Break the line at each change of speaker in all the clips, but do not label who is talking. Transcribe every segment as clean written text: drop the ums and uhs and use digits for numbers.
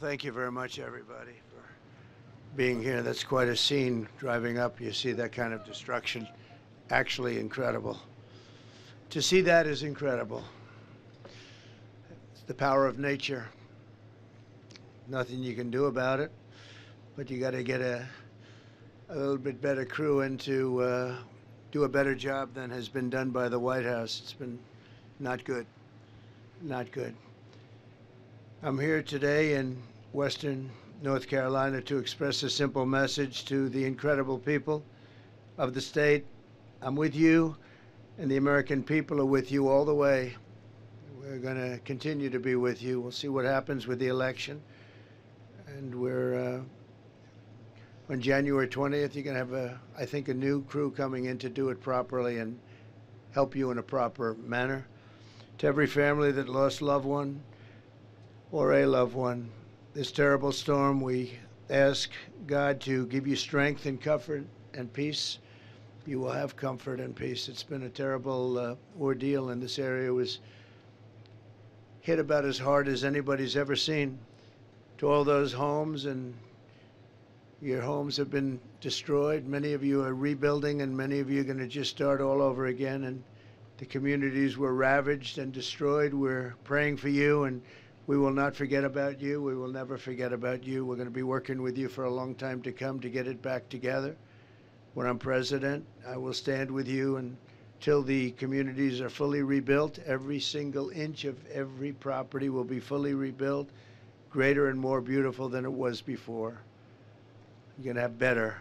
Well, thank you very much, everybody, for being here. That's quite a scene. Driving up, you see that kind of destruction. Actually incredible. To see that is incredible. It's the power of nature. Nothing you can do about it, but you got to get a little bit better crew in to do a better job than has been done by the White House. It's been not good. Not good. I'm here today in Western North Carolina to express a simple message to the incredible people of the state. I'm with you, and the American people are with you all the way. We're going to continue to be with you. We'll see what happens with the election. And we're, on January 20th, you're going to have, I think, a new crew coming in to do it properly and help you in a proper manner. To every family that lost a loved one, this terrible storm, we ask God to give you strength and comfort and peace. You will have comfort and peace. It's been a terrible ordeal, and this area was hit about as hard as anybody's ever seen. To all those homes, and your homes have been destroyed. Many of you are rebuilding, and many of you are going to just start all over again. And the communities were ravaged and destroyed. We're praying for you, and we will not forget about you. We will never forget about you. We're going to be working with you for a long time to come to get it back together. When I'm president, I will stand with you until the communities are fully rebuilt. Every single inch of every property will be fully rebuilt, greater and more beautiful than it was before. You're going to have better.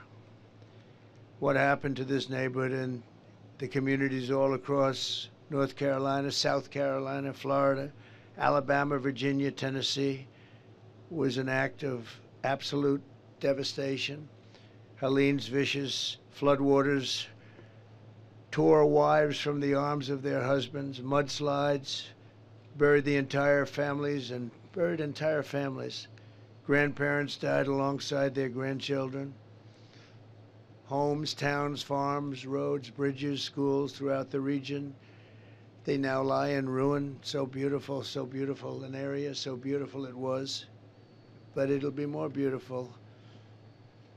What happened to this neighborhood and the communities all across North Carolina, South Carolina, Florida, Alabama, Virginia, Tennessee, was an act of absolute devastation. Helene's vicious floodwaters tore wives from the arms of their husbands, mudslides, buried entire families. Grandparents died alongside their grandchildren. Homes, towns, farms, roads, bridges, schools throughout the region. They now lie in ruin. So beautiful, an area, so beautiful it was. But it'll be more beautiful.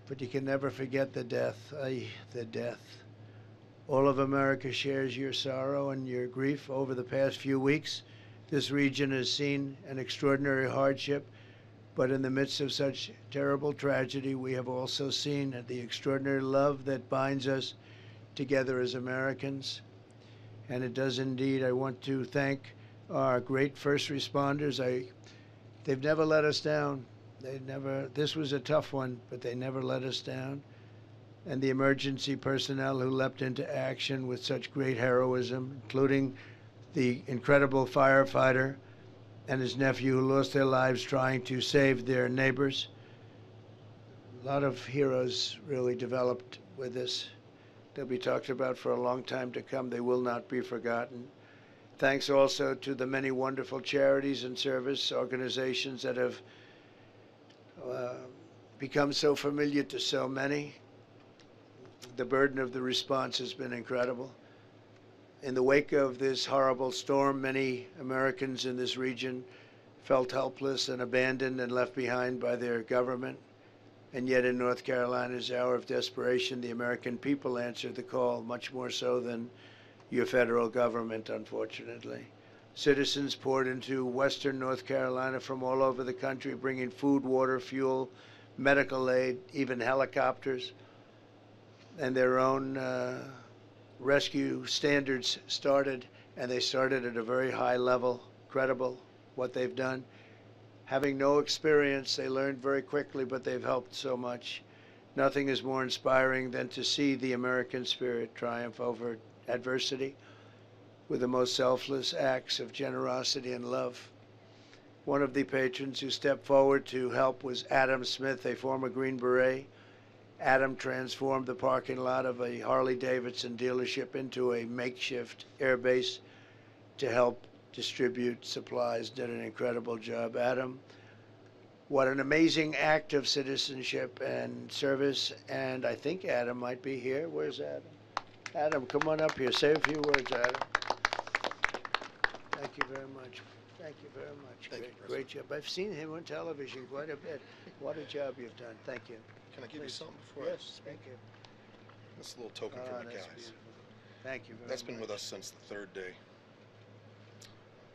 But you can never forget the death. The death. All of America shares your sorrow and your grief. Over the past few weeks, this region has seen an extraordinary hardship. But in the midst of such terrible tragedy, we have also seen the extraordinary love that binds us together as Americans. And it does indeed. I want to thank our great first responders. They've never let us down. This was a tough one, but they never let us down. And the emergency personnel who leapt into action with such great heroism, including the incredible firefighter and his nephew who lost their lives trying to save their neighbors. A lot of heroes really developed with this. They'll be talked about for a long time to come. They will not be forgotten. Thanks also to the many wonderful charities and service organizations that have become so familiar to so many. The burden of the response has been incredible. In the wake of this horrible storm, many Americans in this region felt helpless and abandoned and left behind by their government. And yet in North Carolina's hour of desperation, the American people answered the call, much more so than your federal government, unfortunately. Citizens poured into Western North Carolina from all over the country, bringing food, water, fuel, medical aid, even helicopters, and their own rescue standards started, and they started at a very high level, credible, what they've done. Having no experience, they learned very quickly, but they've helped so much. Nothing is more inspiring than to see the American spirit triumph over adversity with the most selfless acts of generosity and love. One of the patrons who stepped forward to help was Adam Smith, a former Green Beret. Adam transformed the parking lot of a Harley-Davidson dealership into a makeshift airbase to help distribute supplies. Did an incredible job. Adam, what an amazing act of citizenship and service. And I think Adam might be here. Where's Adam? Adam, come on up here. Say a few words, Adam. Thank you very much. Thank Thank you very much.
Thank you,
Great job. I've seen him on television quite a bit. What a job you've done. Thank you.
Can I give you something before I speak?
Thank you.
This little token from the
That's
guys.
beautiful. Thank you very much.
That's been with us since the third day.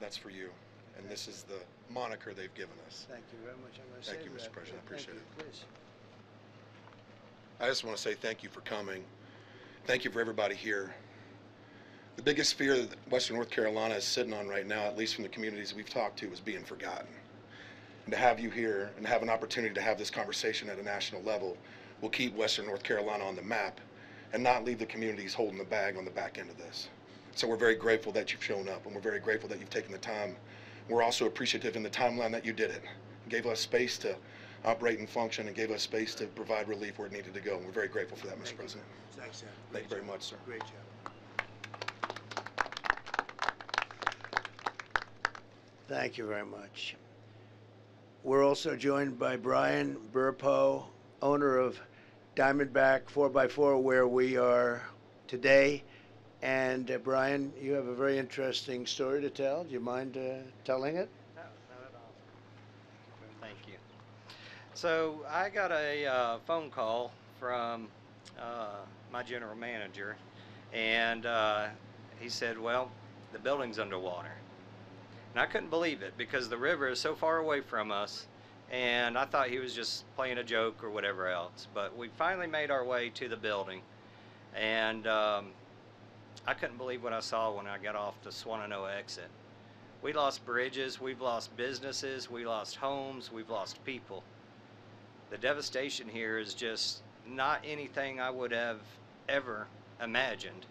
That's for you. And this is the moniker they've given us.
Thank you very much. I'm going to say
Thank you, Mr. President. I appreciate it.
Please.
I just want to say thank you for coming. Thank you for everybody here. The biggest fear that Western North Carolina is sitting on right now, at least from the communities we've talked to, is being forgotten. And to have you here and have an opportunity to have this conversation at a national level will keep Western North Carolina on the map and not leave the communities holding the bag on the back end of this. So we're very grateful that you've shown up, and we're very grateful that you've taken the time. We're also appreciative in the timeline that you did it. It gave us space to operate and function and gave us space to provide relief where it needed to go. And we're very grateful for that, Mr. President.
Thanks, sir.
Thank you very much, sir.
Great job. Thank you very much. We're also joined by Brian Burpo, owner of Diamondback 4x4, where we are today. And Brian, you have a very interesting story to tell. Do you mind telling it?
No, not at all. Thank you. So I got a phone call from my general manager, and he said, well, the building's underwater. And I couldn't believe it because the river is so far away from us, and I thought he was just playing a joke or whatever else. But we finally made our way to the building, and I couldn't believe what I saw when I got off the Swannanoa exit. We lost bridges, we've lost businesses, we lost homes, we've lost people. The devastation here is just not anything I would have ever imagined.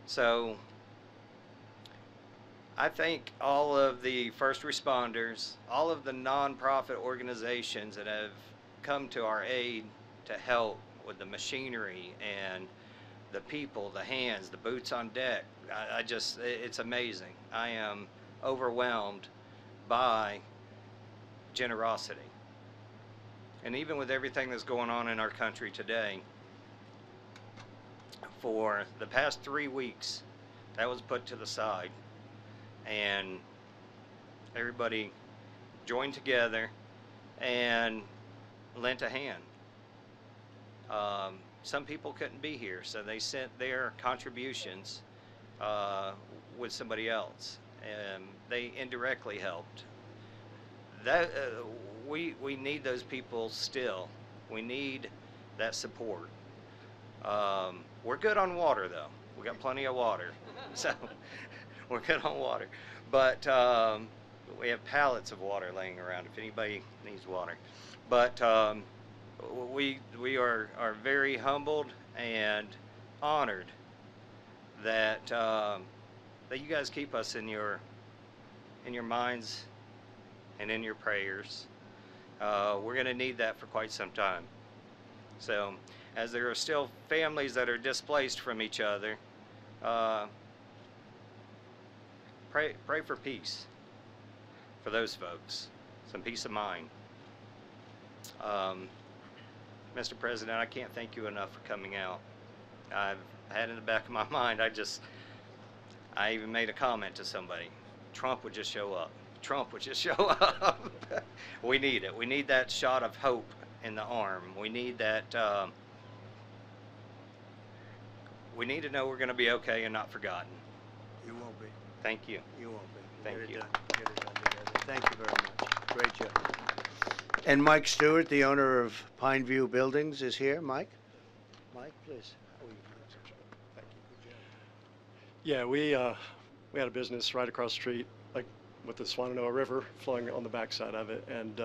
So I thank all of the first responders, all of the nonprofit organizations that have come to our aid to help with the machinery and the people, the hands, the boots on deck. It's amazing. I am overwhelmed by generosity. And even with everything that's going on in our country today, for the past 3 weeks, that was put to the side. And everybody joined together and lent a hand. Some people couldn't be here, so they sent their contributions with somebody else, and they indirectly helped. That we need those people still. We need that support. We're good on water, though. We got plenty of water, so we're good on water. But we have pallets of water laying around if anybody needs water. But we are very humbled and honored that that you guys keep us in your minds and in your prayers. We're going to need that for quite some time. So, as there are still families that are displaced from each other, pray for peace for those folks, some peace of mind. Mr. President, I can't thank you enough for coming out. I've had in the back of my mind, I even made a comment to somebody. Trump would just show up. Trump would just show up. We need it. We need that shot of hope in the arm. We need that, we need to know we're going to be okay and not forgotten.
You won't be.
Thank you.
You won't be.
Thank
Get it
you.
done. Get it done together. Thank you very much. Great job. And Mike Stewart, the owner of Pineview Buildings, is here. Mike? Mike, please.
Yeah, we had a business right across the street, like with the Swannanoa River flowing on the backside of it, and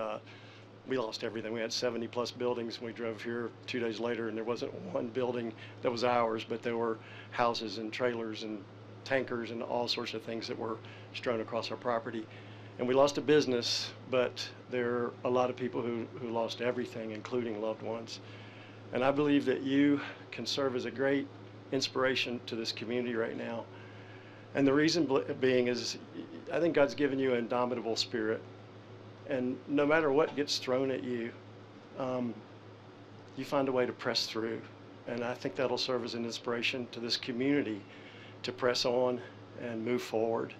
we lost everything. We had 70 plus buildings, and we drove here 2 days later, and there wasn't one building that was ours, but there were houses and trailers and tankers and all sorts of things that were strewn across our property. And we lost a business, but there are a lot of people who lost everything, including loved ones. And I believe that you can serve as a great inspiration to this community right now. And the reason being is I think God's given you an indomitable spirit. And no matter what gets thrown at you, you find a way to press through. And I think that'll serve as an inspiration to this community to press on and move forward.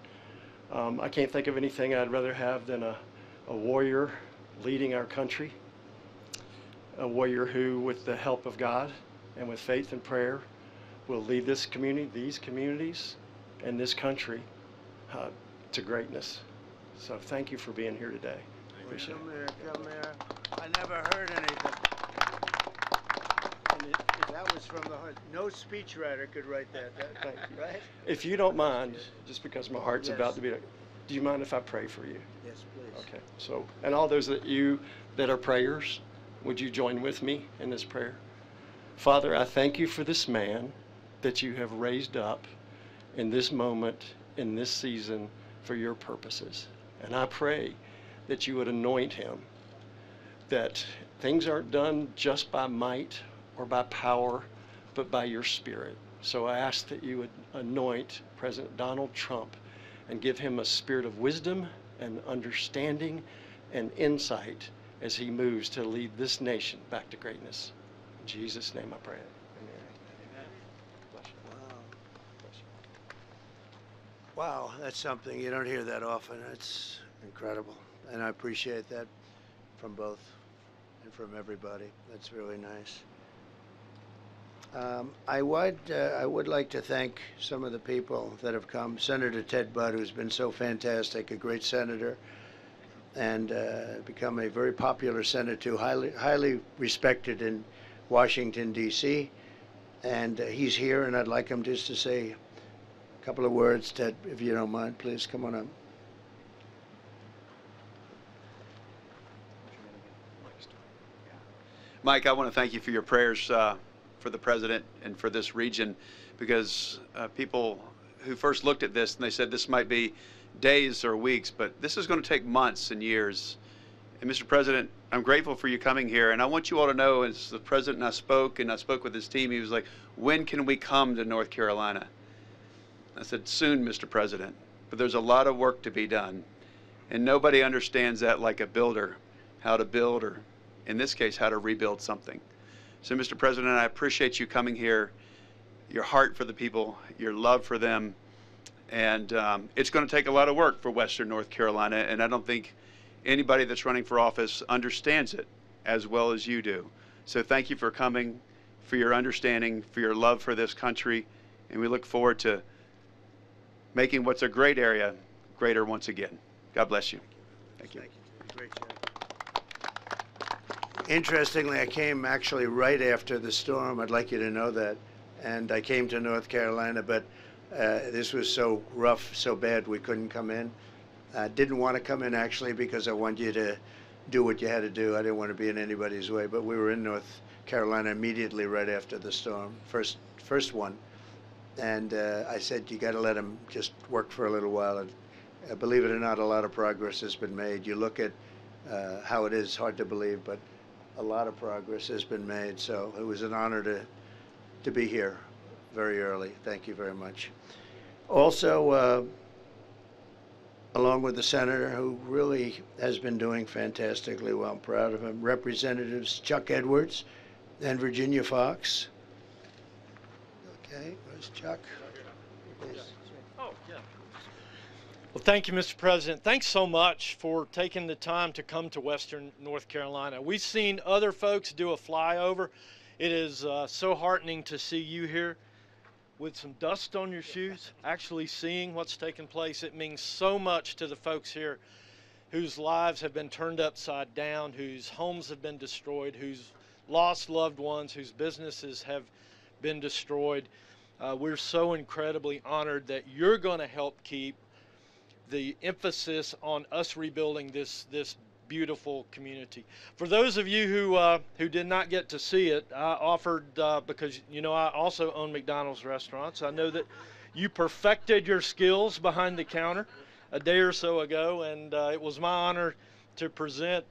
I can't think of anything I'd rather have than a warrior leading our country, a warrior who, with the help of God and with faith and prayer, will lead this community, these communities, and this country to greatness. So thank you for being here today. Appreciate it.
Come here. I never heard anything. That was from the heart. No speechwriter could write that,
Thank you.
right?
If you don't mind, just because my heart's
Yes.
about to be, do you mind if I pray for you?
Yes, please.
Okay. So, and all those that are prayers, would you join with me in this prayer? Father, I thank you for this man that you have raised up in this moment, in this season, for your purposes. And I pray that you would anoint him, that things aren't done just by might or by power, but by your Spirit. So I ask that you would anoint President Donald Trump and give him a spirit of wisdom and understanding and insight as he moves to lead this nation back to greatness. In Jesus' name I pray. Amen. Bless you. Bless you.
Wow, that's something you don't hear that often. It's incredible. And I appreciate that from both and from everybody. That's really nice. I would like to thank some of the people that have come. Senator Ted Budd, who's been so fantastic, a great senator, and become a very popular senator, highly respected in Washington, D.C. And he's here, and I'd like him just to say a couple of words. Ted, if you don't mind, please come on up.
Mike, I want to thank you for your prayers for the president and for this region, because people who first looked at this and they said this might be days or weeks, but this is going to take months and years. And Mr. President, I'm grateful for you coming here, and I want you all to know, as the president and I spoke with his team, he was like, when can we come to North Carolina? I said, soon, Mr. President, but there's a lot of work to be done, and nobody understands that like a builder, how to build, or in this case, how to rebuild something. So, Mr. President, I appreciate you coming here, your heart for the people, your love for them, and it's going to take a lot of work for Western North Carolina, and I don't think anybody that's running for office understands it as well as you do. So thank you for coming, for your understanding, for your love for this country, and we look forward to making what's a great area greater once again. God bless you. Thank you.
Great job. Interestingly, I came actually right after the storm. I'd like you to know that. And I came to North Carolina, but this was so rough, so bad, we couldn't come in. I didn't want to come in, actually, because I want you to do what you had to do. I didn't want to be in anybody's way. But we were in North Carolina immediately right after the storm, first one. And I said, you got to let them just work for a little while. And believe it or not, a lot of progress has been made. You look at how it is, hard to believe, but a lot of progress has been made. So it was an honor to be here very early. Thank you very much. Also, along with the senator, who really has been doing fantastically well, I'm proud of him, Representatives Chuck Edwards and Virginia Fox. Okay, where's Chuck?
Oh, yeah. Well, thank you, Mr. President. Thanks so much for taking the time to come to Western North Carolina. We've seen other folks do a flyover. It is so heartening to see you here with some dust on your shoes, actually seeing what's taking place. It means so much to the folks here whose lives have been turned upside down, whose homes have been destroyed, whose lost loved ones, whose businesses have been destroyed. We're so incredibly honored that you're going to help keep the emphasis on us rebuilding this beautiful community. For those of you who did not get to see it, I offered, because you know I also own McDonald's restaurants. I know that you perfected your skills behind the counter a day or so ago, and it was my honor to present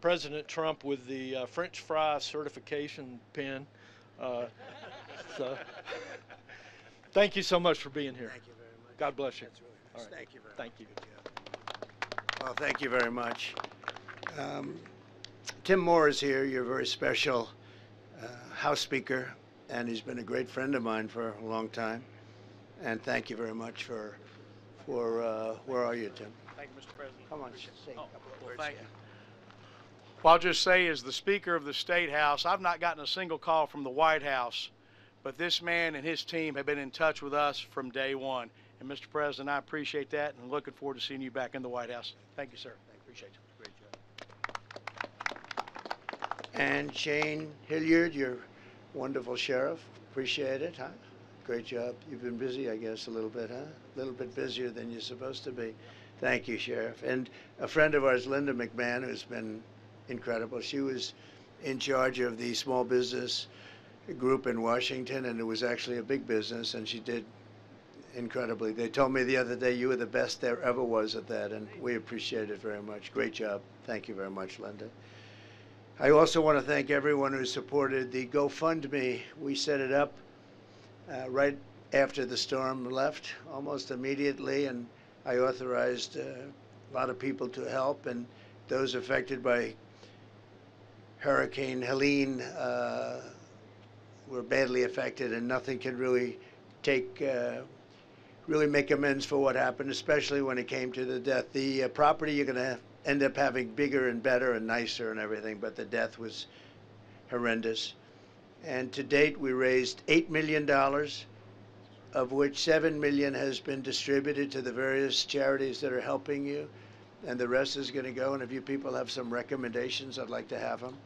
President Trump with the French fry certification pin. So, thank you so much for being here.
Thank you very much.
God bless you.
That's really nice.
All right.
Thank you very
Thank
much.
you.
Good job. Well, thank you very much. Tim Moore is here, your very special House Speaker, and he's been a great friend of mine for a long time. And thank you very much for for, where are you, Tim?
Thank you, Mr. President.
Come on,
Appreciate it.
say a
Oh,
couple of
well,
words.
thank you.
Well, I'll just say, as the Speaker of the State House, I've not gotten a single call from the White House, but this man and his team have been in touch with us from day one. And Mr. President, I appreciate that, and looking forward to seeing you back in the White House. Thank you, sir. Appreciate you.
Great job. And Shane Hilliard, your wonderful sheriff. Appreciate it, huh? Great job. You've been busy, I guess, a little bit, huh? A little bit busier than you're supposed to be. Thank you, Sheriff. And a friend of ours, Linda McMahon, who's been incredible. She was in charge of the small business group in Washington, and it was actually a big business, and she did incredibly. They told me the other day you were the best there ever was at that, and we appreciate it very much. Great job. Thank you very much, Linda. I also want to thank everyone who supported the GoFundMe. We set it up right after the storm left, almost immediately, and I authorized a lot of people to help, and those affected by Hurricane Helene were badly affected, and nothing can really really make amends for what happened, especially when it came to the death. The property you're going to end up having bigger and better and nicer and everything, but the death was horrendous. And to date, we raised $8 million, of which $7 million has been distributed to the various charities that are helping you, and the rest is going to go. And if you people have some recommendations, I'd like to have them.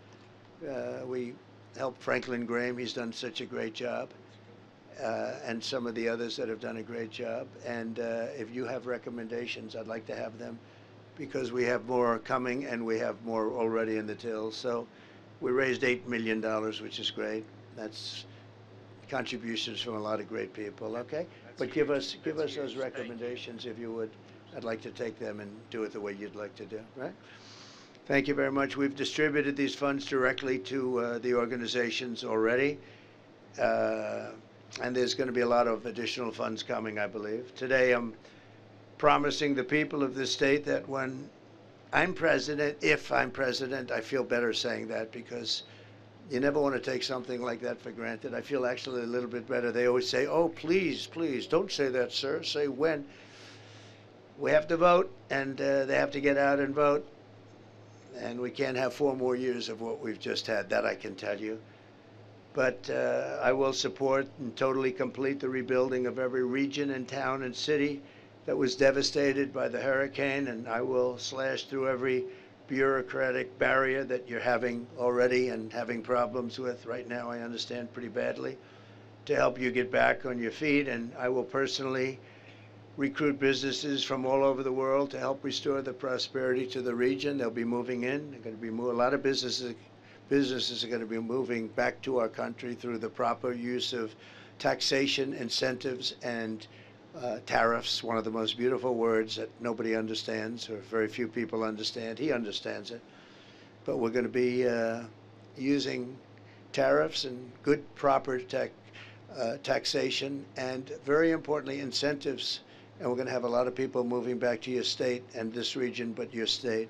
We helped Franklin Graham. He's done such a great job. And some of the others that have done a great job. And if you have recommendations, I'd like to have them, because we have more coming and we have more already in the till. So we raised $8 million, which is great. That's contributions from a lot of great people, okay? But give us those recommendations if you would. I'd like to take them and do it the way you'd like to do, right? Thank you very much. We've distributed these funds directly to the organizations already. And there's going to be a lot of additional funds coming, I believe. Today, I'm promising the people of this state that when I'm president, if I'm president, I feel better saying that, because you never want to take something like that for granted. I feel actually a little bit better. They always say, oh, please, please, don't say that, sir. Say when. We have to vote, and they have to get out and vote. And we can't have 4 more years of what we've just had. That I can tell you. But I will support and totally complete the rebuilding of every region and town and city that was devastated by the hurricane, and I will slash through every bureaucratic barrier that you're having already and having problems with right now, I understand pretty badly, to help you get back on your feet. And I will personally recruit businesses from all over the world to help restore the prosperity to the region. They'll be moving in. They're going to be a lot of businesses are going to be moving back to our country through the proper use of taxation, incentives, and tariffs, one of the most beautiful words that nobody understands, or very few people understand. He understands it. But we're going to be using tariffs and good, proper taxation, and very importantly, incentives. And we're going to have a lot of people moving back to your state and this region, but your state.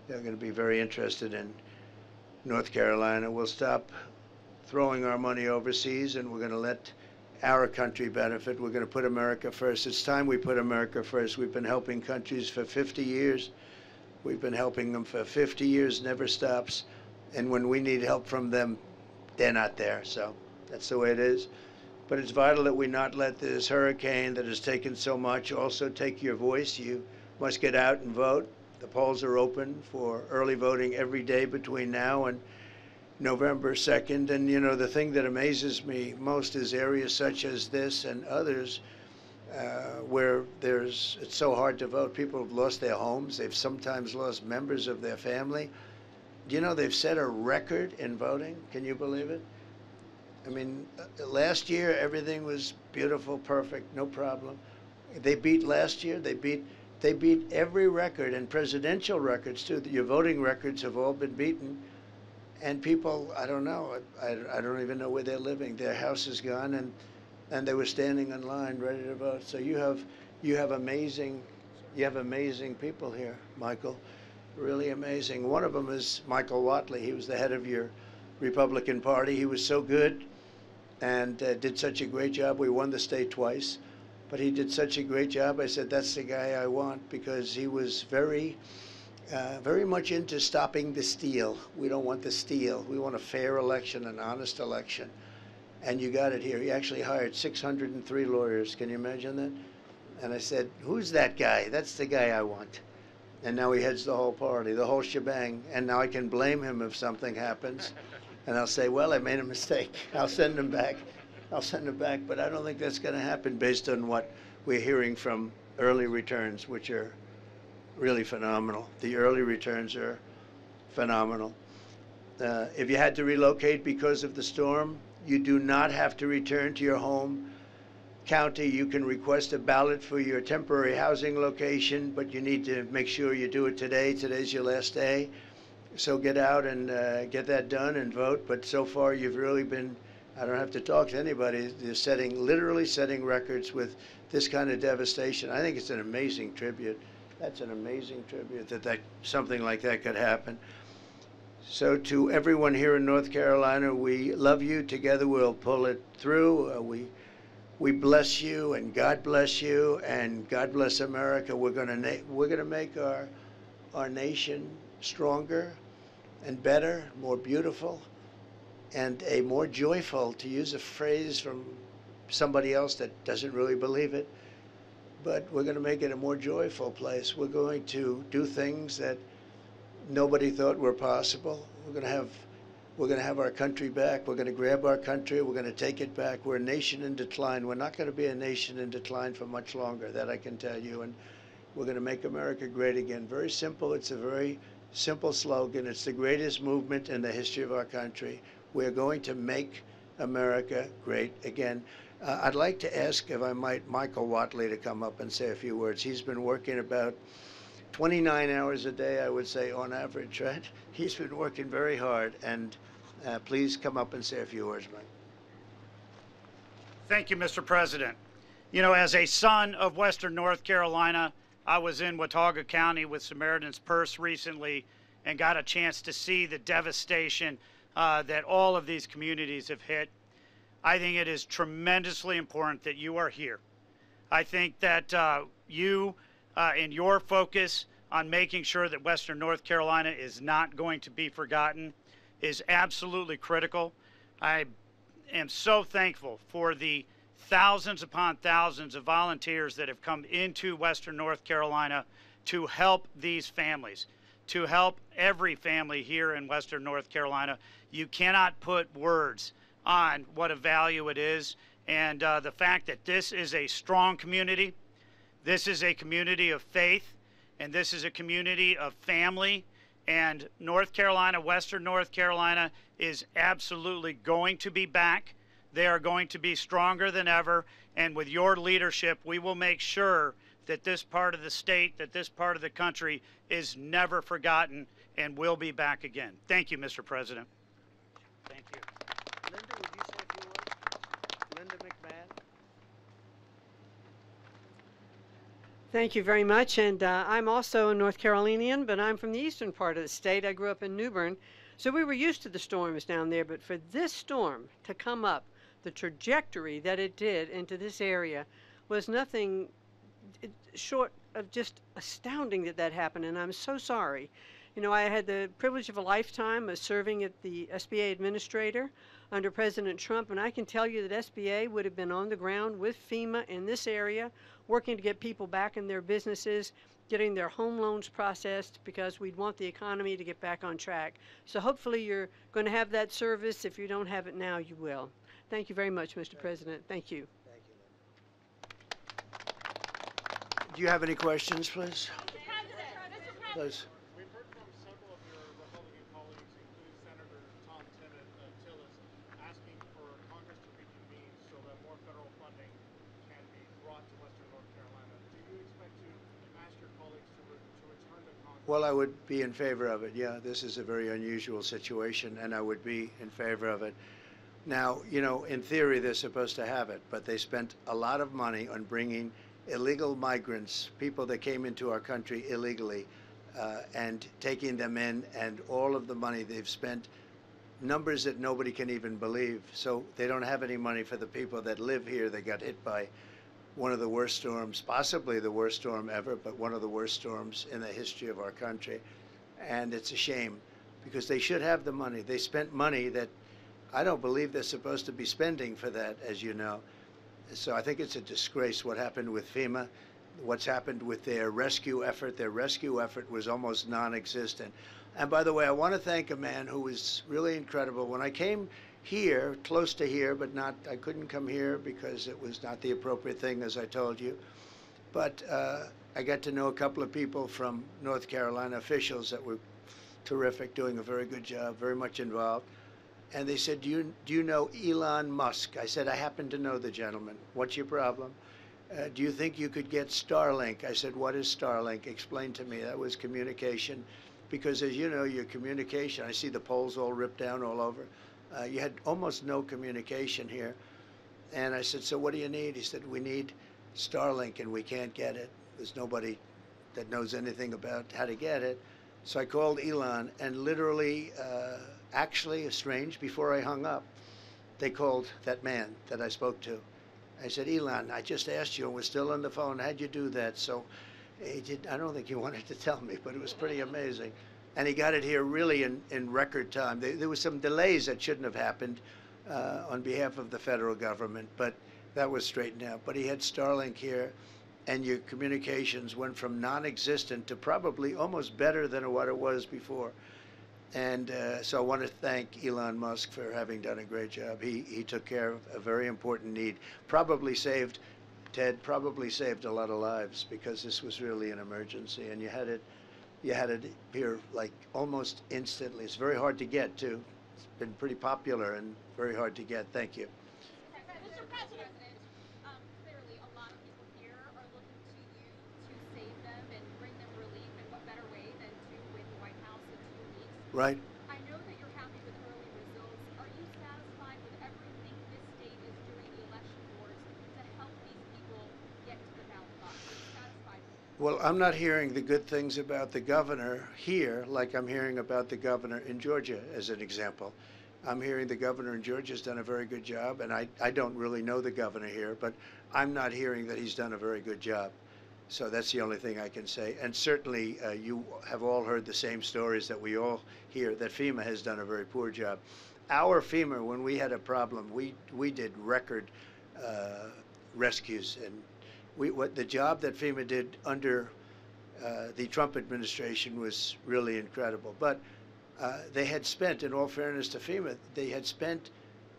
They're going to be very interested in North Carolina. We'll stop throwing our money overseas, and we're going to let our country benefit. We're going to put America first. It's time we put America first. We've been helping countries for 50 years. We've been helping them for 50 years, never stops. And when we need help from them, they're not there. So that's the way it is. But it's vital that we not let this hurricane that has taken so much also take your voice. You must get out and vote. The polls are open for early voting every day between now and November 2nd. And, you know, the thing that amazes me most is areas such as this and others where it's so hard to vote. People have lost their homes. They've sometimes lost members of their family. Do you know they've set a record in voting? Can you believe it? I mean, last year everything was beautiful, perfect, no problem. They beat last year. They beat every record, and presidential records too. Your voting records have all been beaten. And people, I don't know, I don't even know where they're living. Their house is gone, and they were standing in line ready to vote. So you have amazing people here, Michael, really amazing. One of them is Michael Watley. He was the head of your Republican Party. He was so good and did such a great job. We won the state twice. but he did such a great job. I said, that's the guy I want, because he was very much into stopping the steal. We don't want the steal. We want a fair election, an honest election. And you got it here. He actually hired 603 lawyers. Can you imagine that? And I said, who's that guy? That's the guy I want. And now he heads the whole party, the whole shebang. And now I can blame him if something happens. And I'll say, well, I made a mistake. I'll send him back. I'll send him back. But I don't think that's going to happen based on what we're hearing from early returns, which are really phenomenal. The early returns are phenomenal. If you had to relocate because of the storm, you do not have to return to your home county. You can request a ballot for your temporary housing location, but you need to make sure you do it today. Today's your last day. So get out and get that done and vote. But so far, you've really been, I don't have to talk to anybody, you're literally setting records with this kind of devastation. I think it's an amazing tribute. That's an amazing tribute that something like that could happen. So to everyone here in North Carolina, we love you. Together we'll pull it through. We bless you, and God bless you, and God bless America. We're gonna make our nation stronger and better, more beautiful, and a more joyful, to use a phrase from somebody else that doesn't really believe it, but we're going to make it a more joyful place. We're going to do things that nobody thought were possible. We're going to have our country back. We're going to grab our country. We're going to take it back. We're a nation in decline. We're not going to be a nation in decline for much longer, that I can tell you. And we're going to make America great again. Very simple. It's a very simple slogan. It's the greatest movement in the history of our country. We're going to make America great again. I'd like to ask, if I might, Michael Watley to come up and say a few words. He's been working about 29 hours a day, I would say, on average, right? He's been working very hard, and please come up and say a few words, Mike.
Thank you, Mr. President. You know, as a son of Western North Carolina, I was in Watauga County with Samaritan's Purse recently and got a chance to see the devastation that all of these communities have hit. I think it is tremendously important that you are here. I think that you and your focus on making sure that Western North Carolina is not going to be forgotten is absolutely critical. I am so thankful for the thousands upon thousands of volunteers that have come into Western North Carolina to help these families, to help every family here in Western North Carolina. You cannot put words on what a value it is, and the fact that this is a strong community, this is a community of faith, and this is a community of family, and North Carolina, Western North Carolina is absolutely going to be back. They are going to be stronger than ever, and with your leadership, we will make sure that this part of the state, that this part of the country is never forgotten and will be back again. Thank you, Mr. President. Thank you.
Linda, would you say a few words? Linda McMahon.
Thank you very much. And I'm also a North Carolinian, but I'm from the eastern part of the state. I grew up in New Bern, so we were used to the storms down there. But for this storm to come up, the trajectory that it did into this area was nothing short of just astounding that happened. And I'm so sorry. You know, I had the privilege of a lifetime of serving at the SBA administrator under President Trump, and I can tell you that SBA would have been on the ground with FEMA in this area, working to get people back in their businesses, getting their home loans processed, because we'd want the economy to get back on track. So hopefully you're going to have that service. If you don't have it now, you will. Thank you very much, Mr. President. Thank you.
Thank you. Do you have any questions, please? Please.
We've heard from several of your Republican colleagues, including Senator Tom Tillis, asking for Congress to reconvene so that more federal funding can be brought to Western North Carolina. Do you expect to ask your colleagues to return to Congress?
Well, I would be in favor of it. Yeah, this is a very unusual situation, and I would be in favor of it. Now, you know, in theory, they're supposed to have it, but they spent a lot of money on bringing illegal migrants, people that came into our country illegally, and taking them in, and all of the money they've spent, numbers that nobody can even believe. So they don't have any money for the people that live here that got hit by one of the worst storms, possibly the worst storm ever, but one of the worst storms in the history of our country. And it's a shame because they should have the money. They spent money that I don't believe they're supposed to be spending for that, as you know. So I think it's a disgrace what happened with FEMA, what's happened with their rescue effort. Their rescue effort was almost non-existent. And by the way, I want to thank a man who was really incredible. When I came here, close to here, but not, I couldn't come here because it was not the appropriate thing, as I told you. But I got to know a couple of people from North Carolina, officials that were terrific, doing a very good job, very much involved. And they said, do you know Elon Musk? I said, I happen to know the gentleman. What's your problem? Do you think you could get Starlink? I said, what is Starlink? Explain to me. That was communication. Because as you know, your communication, I see the poles all ripped down all over. You had almost no communication here. And I said, so what do you need? He said, we need Starlink and we can't get it. There's nobody that knows anything about how to get it. So I called Elon and literally, actually, strange, before I hung up, they called that man that I spoke to. I said, Elon, I just asked you and we're still on the phone. How'd you do that? So he did, I don't think he wanted to tell me, but it was pretty amazing. And he got it here really in record time. There was some delays that shouldn't have happened on behalf of the federal government, but that was straightened out. But he had Starlink here, and your communications went from non-existent to probably almost better than what it was before. And so I want to thank Elon Musk for having done a great job. He took care of a very important need. Probably saved, Ted, probably saved a lot of lives because this was really an emergency. And you had it here like almost instantly. It's very hard to get too. It's been pretty popular and very hard to get. Thank you.
Mr. President, clearly a lot of people here are looking to you to save them and bring them relief, and what better way than to win the White House in 2 weeks?
Right.
I know that you're happy with early results. Are you satisfied with everything this state is doing, the election boards, to help these people get to the ballot box? Are you satisfied with it?
Well, I'm not hearing the good things about the governor here like I'm hearing about the governor in Georgia, as an example. I'm hearing the governor in Georgia has done a very good job, and I don't really know the governor here, but I'm not hearing that he's done a very good job. So that's the only thing I can say. And certainly you have all heard the same stories that we all hear, that FEMA has done a very poor job. Our FEMA, when we had a problem, we did record rescues. And what the job that FEMA did under the Trump administration was really incredible. But they had spent, in all fairness to FEMA, they had spent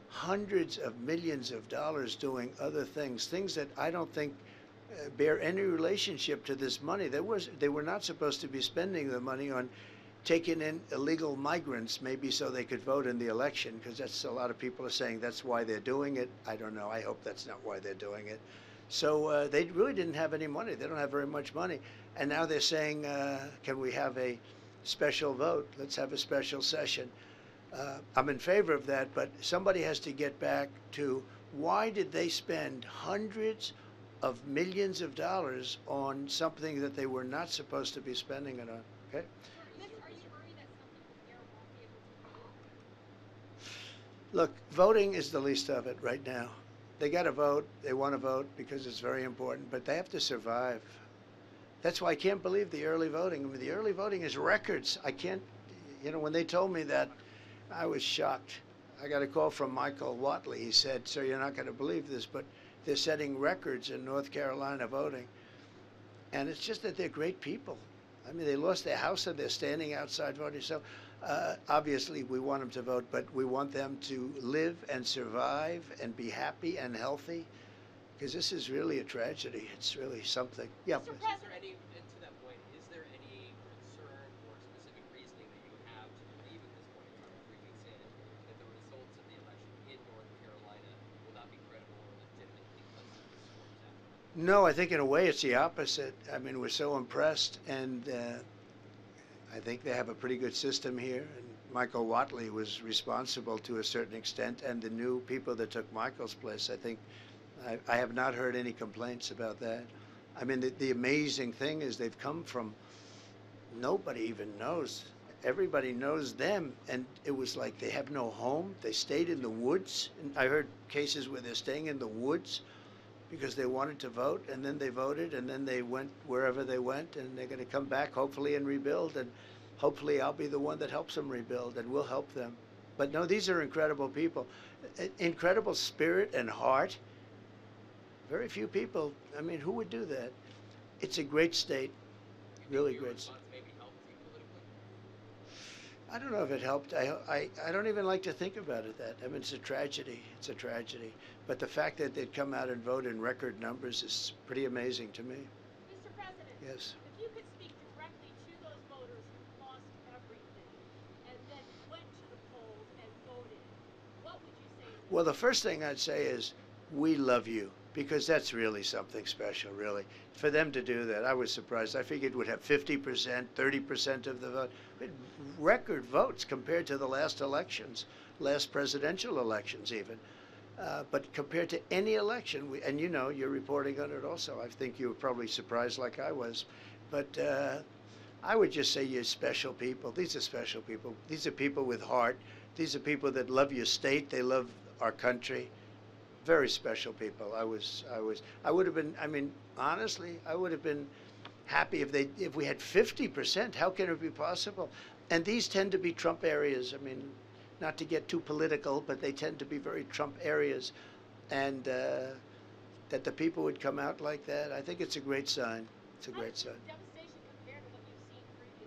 hundreds of millions of dollars doing other things that I don't think bear any relationship to this money. They were not supposed to be spending the money on taking in illegal migrants, maybe so they could vote in the election, because that's a lot of people are saying that's why they're doing it. I don't know. I hope that's not why they're doing it. So they really didn't have any money. They don't have very much money. And now they're saying, can we have a special vote? Let's have a special session. I'm in favor of that, but somebody has to get back to why did they spend hundreds of millions of dollars on something that they were not supposed to be spending it on? Okay.
Are you worried that some people here won't be able to vote?
Look, voting is the least of it right now. They got to vote. They want to vote because it's very important, but they have to survive. That's why I can't believe the early voting. I mean, the early voting is records. I can't, when they told me that, I was shocked. I got a call from Michael Watley. He said, sir, you're not going to believe this, but they're setting records in North Carolina voting. And it's just that they're great people. I mean, they lost their house and they're standing outside voting. So obviously we want them to vote, but we want them to live and survive and be happy and healthy, because this is really a tragedy. It's really something. Yeah, please.
Is there any, and to that point, is there any concern or specific reasoning that you have to believe at this point in time, 3 weeks in, that the results of the election in North Carolina will not be credible or legitimate because of the storms happening?
No, I think in a way it's the opposite. I mean, we're so impressed, and I think they have a pretty good system here. And Michael Watley was responsible to a certain extent, and the new people that took Michael's place, I think, I have not heard any complaints about that. I mean, the amazing thing is they've come from, nobody even knows. Everybody knows them, and it was like they have no home. They stayed in the woods. And I heard cases where they're staying in the woods. because they wanted to vote, and then they voted, and then they went wherever they went, and they're going to come back hopefully and rebuild, and hopefully I'll be the one that helps them rebuild, and we'll help them. But no, these are incredible people, incredible spirit and heart. Very few people, I mean, who would do that? It's a great state, really great state. I don't know if it helped. I don't even like to think about it that. I mean, it's a tragedy. It's a tragedy. But the fact that they'd come out and vote in record numbers is pretty amazing to me.
Mr. President.
Yes.
If you could speak directly to those voters who lost everything and then went to the polls and voted, what would you say to them?
Well, the first thing I'd say is, we love you, because that's really something special, really. For them to do that, I was surprised. I figured we'd have 50%, 30% of the vote. We had record votes compared to the last elections, last presidential elections even. But compared to any election, and you know, you're reporting on it also. I think you were probably surprised like I was. But I would just say you're special people. These are special people. These are people with heart. These are people that love your state. They love our country. Very special people. I would have been, I mean, honestly, I would have been happy if we had 50%. How can it be possible? And these tend to be Trump areas. I mean, not to get too political, but they tend to be very Trump areas. And that the people would come out like that, I think it's a great sign. It's a great sign.
Devastation compared to what you've seen previously?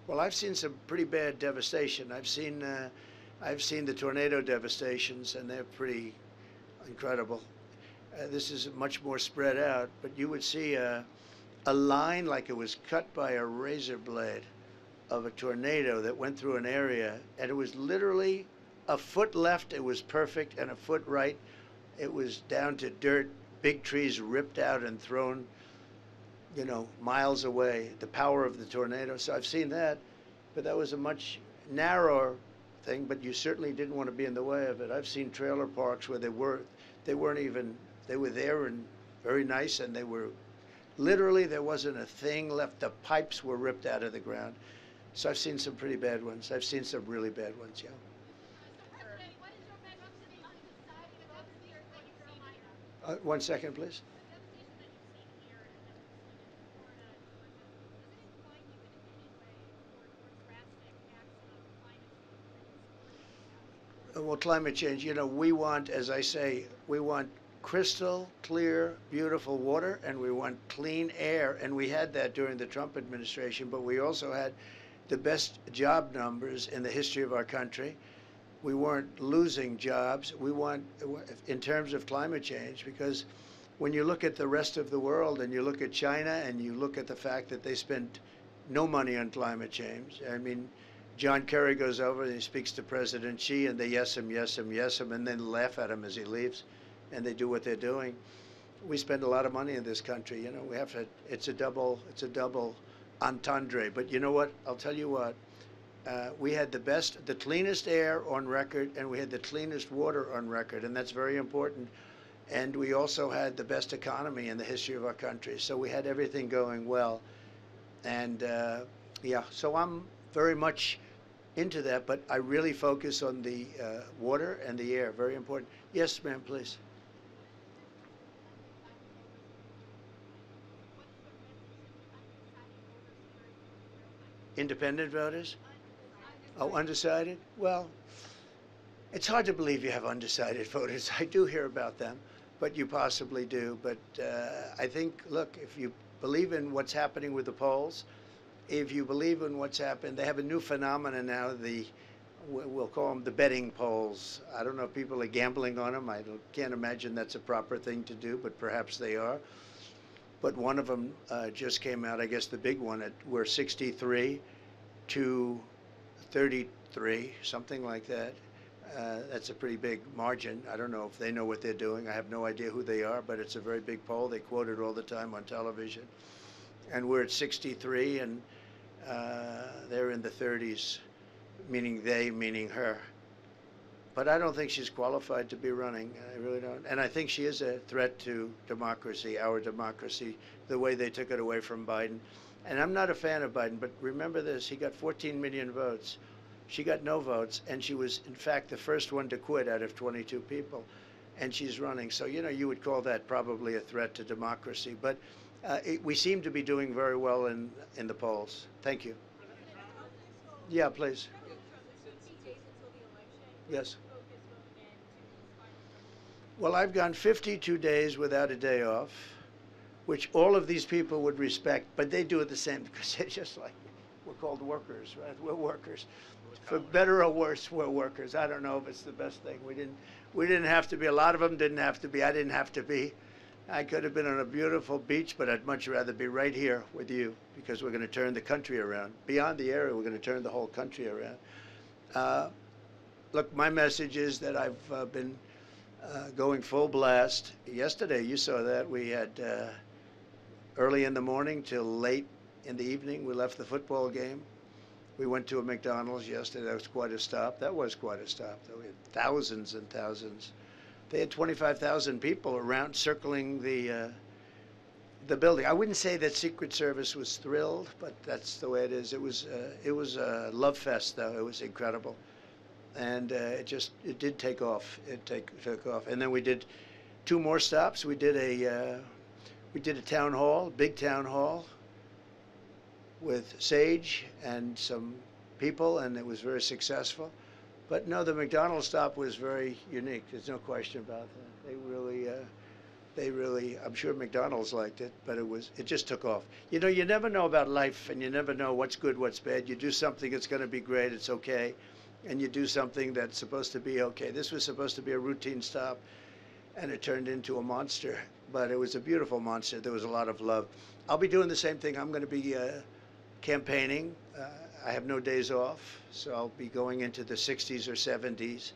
Well, I've seen some pretty bad devastation. I've seen the tornado devastations, and they're pretty incredible. This is much more spread out, but you would see a line like it was cut by a razor blade of a tornado that went through an area, and it was literally a foot left, it was perfect, and a foot right, it was down to dirt, big trees ripped out and thrown, you know, miles away, the power of the tornado. So I've seen that, but that was a much narrower thing, but you certainly didn't want to be in the way of it. I've seen trailer parks where they weren't even, they were there and very nice, and they were, literally there wasn't a thing left. The pipes were ripped out of the ground. So I've seen some pretty bad ones. I've seen some really bad ones, yeah.
President, what is your message to the undecided voters here in North Carolina?
1 second, please.
The devastation that you've seen here and that we've seen in Florida and Georgia, does it incline you in any way toward more drastic acts of climate change?
Well, climate change, you know, we want, as I say, we want crystal clear, beautiful water, and we want clean air. And we had that during the Trump administration, but we also had the best job numbers in the history of our country. We weren't losing jobs. We want, in terms of climate change, because when you look at the rest of the world and you look at China and you look at the fact that they spent no money on climate change, I mean, John Kerry goes over and he speaks to President Xi, and they yes him, and then laugh at him as he leaves, and they do what they're doing. We spend a lot of money in this country. You know, we have to. It's a double entendre. But you know what? I'll tell you what. We had the cleanest air on record, and we had the cleanest water on record, and that's very important. And we also had the best economy in the history of our country. So we had everything going well. And yeah, so I'm very much into that, but I really focus on the water and the air. Very important. Yes, ma'am, please. Independent voters? Oh, undecided? Well, it's hard to believe you have undecided voters. I do hear about them, but you possibly do. But I think, look, if you believe in what's happening with the polls, if you believe in what's happened, they have a new phenomenon now, we'll call them the betting polls. I don't know if people are gambling on them. I can't imagine that's a proper thing to do, but perhaps they are. But one of them just came out, I guess the big one, we're 63 to 33, something like that. That's a pretty big margin. I don't know if they know what they're doing. I have no idea who they are, but it's a very big poll. They quote it all the time on television. And we're at 63, and they're in the 30s, meaning they, meaning her. But I don't think she's qualified to be running. I really don't. And I think she is a threat to democracy, our democracy, the way they took it away from Biden. And I'm not a fan of Biden, but remember this, he got 14 million votes. She got no votes, and she was, in fact, the first one to quit out of 22 people. and she's running. So, you know, you would call that probably a threat to democracy. But we seem to be doing very well in the polls. Thank you. Yeah, please. Yes. Well, I've gone 52 days without a day off, which all of these people would respect, but they do it the same because they're just like, we're called workers, right? We're workers. For better or worse, we're workers. I don't know if it's the best thing. We didn't have to be. A lot of them didn't have to be. I didn't have to be. I could have been on a beautiful beach, but I'd much rather be right here with you because we're going to turn the country around. Beyond the area, we're going to turn the whole country around. Look, my message is that I've been going full blast. Yesterday, you saw that. We had early in the morning till late in the evening, we left the football game. We went to a McDonald's yesterday. That was quite a stop. That was quite a stop, though. We had thousands and thousands. They had 25,000 people around circling the building. I wouldn't say that Secret Service was thrilled, but that's the way it is. It was a love fest, though. It was incredible, and it did take off. It took off, and then we did 2 more stops. We did a town hall, big town hall, with Sage and some people, and it was very successful. But no, the McDonald's stop was very unique. There's no question about that. They really, I'm sure McDonald's liked it, but it just took off. You know, you never know about life, and you never know what's good, what's bad. You do something that's going to be great, it's okay, and you do something that's supposed to be okay. This was supposed to be a routine stop, and it turned into a monster, but it was a beautiful monster. There was a lot of love. I'll be doing the same thing. I'm going to be campaigning. I have no days off, so I'll be going into the 60s or 70s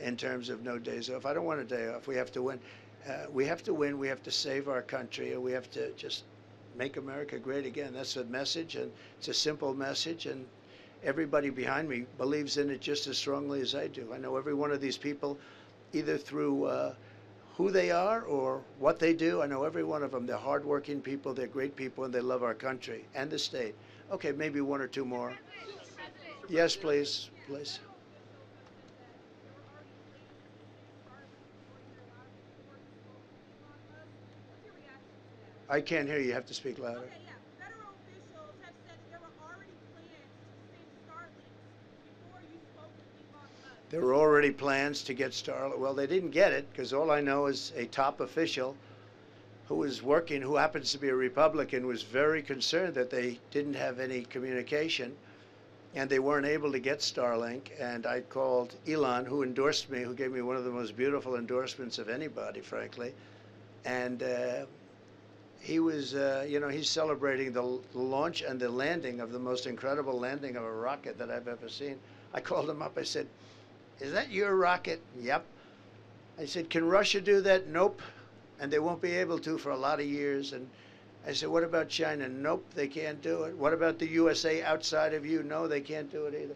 in terms of no days off. I don't want a day off. We have to win. We have to win. We have to save our country, and we have to just make America great again. That's the message, and it's a simple message, and everybody behind me believes in it just as strongly as I do. I know every one of these people, either through who they are or what they do. I know every one of them. They're hardworking people, they're great people, and they love our country and the state. Okay, maybe 1 or 2 more. Yes, please, please. I can't hear you. You have to speak louder.
Federal officials have said that there were already plans to send Starlinks before you spoke with Elon Musk.
There were already plans to get Starlink. Well, they didn't get it because all I know is a top official who was working, who happens to be a Republican, was very concerned that they didn't have any communication and they weren't able to get Starlink. And I called Elon, who endorsed me, who gave me one of the most beautiful endorsements of anybody, frankly. And he was, you know, he's celebrating the launch and the landing of the most incredible landing of a rocket that I've ever seen. I called him up. I said, "Is that your rocket?" "Yep." I said, "Can Russia do that?" "Nope. And they won't be able to for a lot of years." And I said, "What about China?" "Nope, they can't do it." "What about the USA outside of you?" "No, they can't do it either."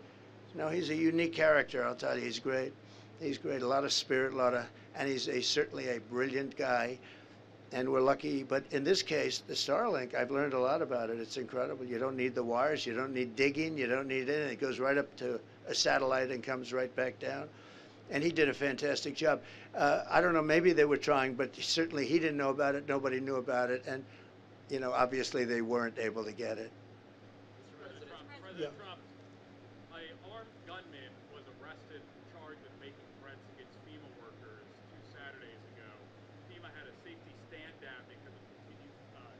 No, he's a unique character, I'll tell you. He's great. He's great. A lot of spirit, and he's certainly a brilliant guy. And we're lucky. But in this case, the Starlink, I've learned a lot about it. It's incredible. You don't need the wires. You don't need digging. You don't need anything. It goes right up to a satellite and comes right back down. And he did a fantastic job. I don't know, maybe they were trying, but certainly he didn't know about it. Nobody knew about it. And, you know, obviously they weren't able to get it.
President Trump, an armed gunman was arrested and charged with making threats against FEMA workers 2 Saturdays ago. FEMA had a safety stand down because of continued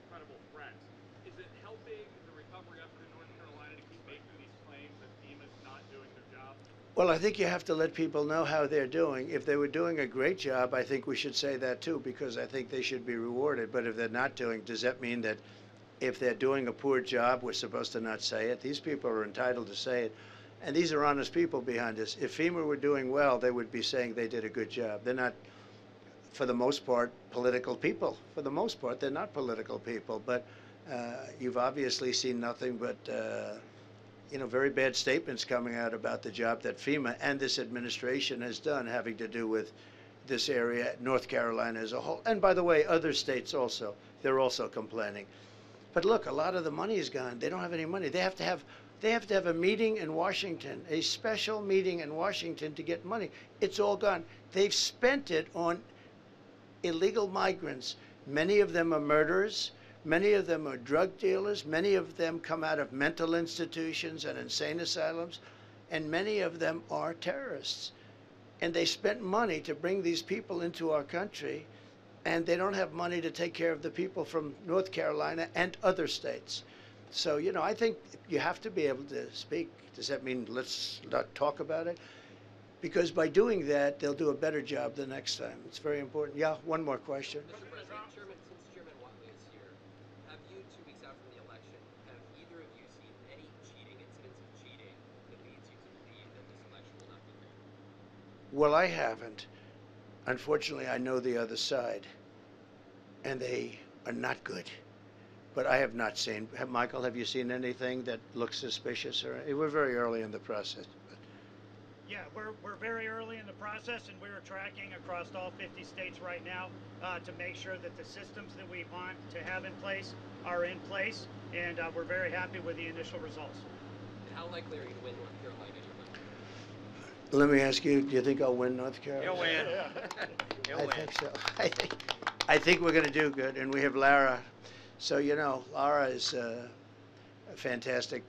credible threats. Is it helping the recovery effort in North Carolina to keep making these claims that FEMA's not doing their job?
Well, I think you have to let people know how they're doing. If they were doing a great job, I think we should say that too, because I think they should be rewarded. But if they're not doing, does that mean that if they're doing a poor job, we're supposed to not say it? These people are entitled to say it. And these are honest people behind us. If FEMA were doing well, they would be saying they did a good job. They're not, for the most part, political people. For the most part, they're not political people. But you've obviously seen nothing but you know, very bad statements coming out about the job that FEMA and this administration has done having to do with this area, North Carolina as a whole. And by the way, other states also, they're also complaining. But look, a lot of the money is gone. They don't have any money. They They have to have a meeting in Washington, a special meeting in Washington to get money. It's all gone. They've spent it on illegal migrants. Many of them are murderers. Many of them are drug dealers. Many of them come out of mental institutions and insane asylums. And many of them are terrorists. And they spent money to bring these people into our country, and they don't have money to take care of the people from North Carolina and other states. So, you know, I think you have to be able to speak. Does that mean let's not talk about it? Because by doing that, they'll do a better job the next time. It's very important. Yeah, one more question.
Mr. President, since Chairman Watley is here, have you, 2 weeks out from the election, have either of you seen any cheating, incidents of cheating, that leads you to believe that this election will not be fair?
Well, I haven't. Unfortunately, I know the other side, and they are not good. But I have not seen. Michael, have you seen anything that looks suspicious? Or we're very early in the process.
Yeah, we're very early in the process, and we're tracking across all 50 states right now to make sure that the systems that we want to have in place are in place, and we're very happy with the initial results.
And how likely are you to win North Carolina anyway?
Let me ask you, do you think I'll win North Carolina?
You'll win. You'll win.
I think so. I think we're going to do good, and we have Lara. So, you know, Lara is a fantastic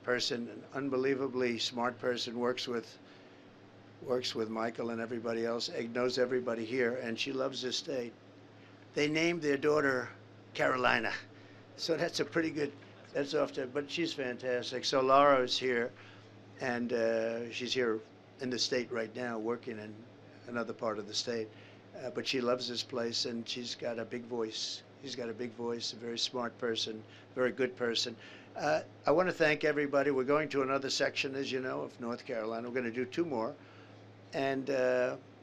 person, an unbelievably smart person, works with Michael and everybody else, knows everybody here, and she loves this state. They named their daughter Carolina, so that's a pretty good, that's off to, but she's fantastic. So Laura is here, and she's here in the state right now, working in another part of the state, but she loves this place, and she's got a big voice. She's got a big voice, a very smart person, very good person. I want to thank everybody. We're going to another section, as you know, of North Carolina. We're going to do 2 more. And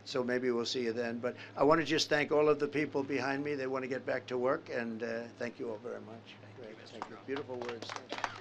so maybe we'll see you then. But I want to just thank all of the people behind me. They want to get back to work. And thank you all very much. Great. Thank you. Beautiful words. Thank you.